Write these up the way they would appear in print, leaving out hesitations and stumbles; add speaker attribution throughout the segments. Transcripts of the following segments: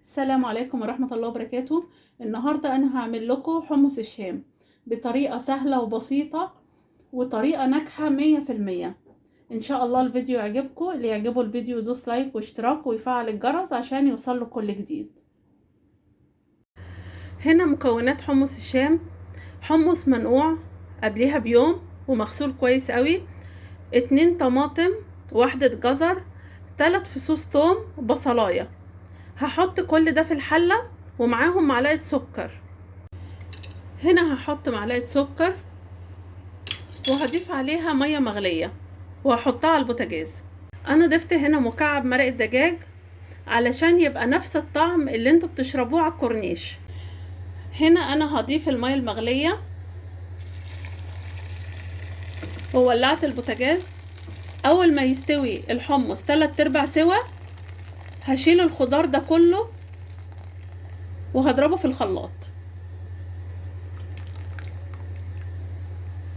Speaker 1: السلام عليكم ورحمة الله وبركاته. النهاردة أنا هعمل لكم حمص الشام بطريقة سهلة وبسيطة وطريقة ناجحة 100%. إن شاء الله الفيديو يعجبكم. اللي يعجبه الفيديو يدوس لايك واشتراك ويفعل الجرس عشان يوصله كل جديد. هنا مكونات حمص الشام: حمص منقوع قبليها بيوم ومغسول كويس قوي، 2 طماطم، 1 جزر، 3 فصوص توم، بصلاية. هحط كل ده في الحلة ومعاهم معلقة سكر. هنا هحط معلقة سكر وهضيف عليها مية مغلية وهحطها على البوتاجاز. انا ضفت هنا مكعب مرقة دجاج علشان يبقى نفس الطعم اللي انتوا بتشربوه على الكورنيش. هنا انا هضيف المية المغلية وولعت البوتاجاز. اول ما يستوي الحمص 3/4 سوا هشيل الخضار ده كله وهضربه في الخلاط.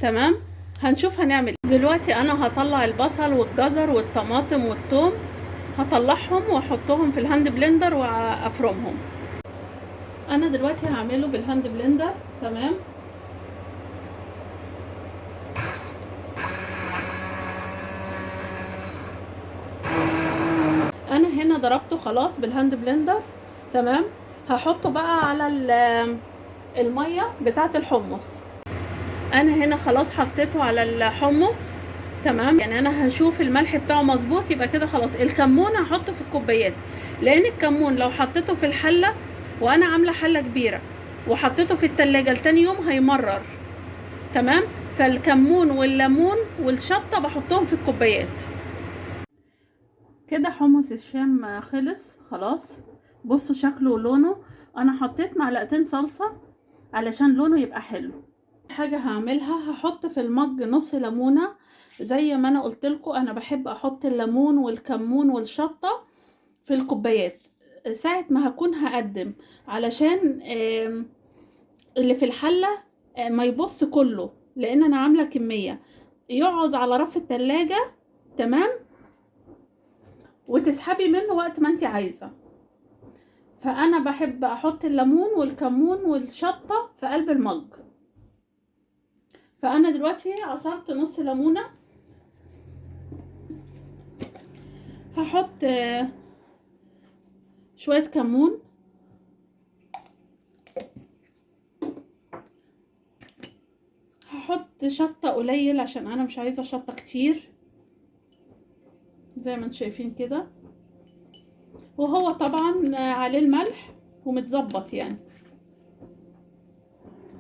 Speaker 1: تمام، هنشوف هنعمل دلوقتي. انا هطلع البصل والجزر والطماطم والثوم، هطلعهم واحطهم في الهاند بلندر وافرمهم. انا دلوقتي هعمله بالهاند بلندر. تمام، انا هنا ضربته خلاص بالهاند بلندر. تمام، هحطه بقى على الميه بتاعه الحمص. انا هنا خلاص حطيته على الحمص. تمام، يعني انا هشوف الملح بتاعه مظبوط، يبقى كده خلاص. الكمون هحطه في الكوبايات، لان الكمون لو حطيته في الحله وانا عامله حله كبيره وحطيته في التلاجة لتاني يوم هيمرر. تمام، فالكمون والليمون والشطه بحطهم في الكوبايات. كده حمص الشام خلص خلاص. بصوا شكله ولونه. انا حطيت معلقتين صلصه علشان لونه يبقى حلو. حاجه هعملها، هحط في المج نص ليمونه زي ما انا قلت لكم. انا بحب احط الليمون والكمون والشطه في الكوبايات ساعه ما هكون هقدم، علشان اللي في الحله ما يبص كله، لان انا عامله كميه يقعد على رف التلاجة. تمام، وتسحبي منه وقت ما انت عايزه. فانا بحب احط الليمون والكمون والشطه في قلب المج. فانا دلوقتي عصرت نص ليمونه. هحط شويه كمون، هحط شطه قليل عشان انا مش عايزه شطه كتير زي ما انتم شايفين كده. وهو طبعا عليه الملح ومتظبط يعني.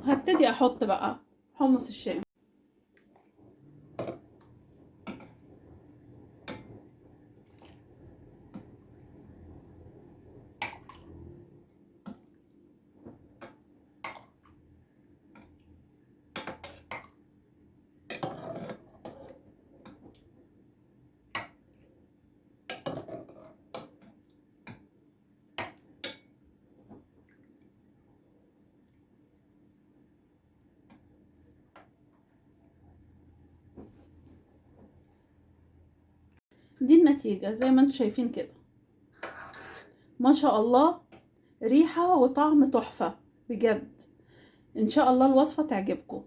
Speaker 1: هبتدي احط بقى حمص الشام. دي النتيجة زي ما انتم شايفين كده. ما شاء الله، ريحة وطعم تحفة بجد. ان شاء الله الوصفة تعجبكم.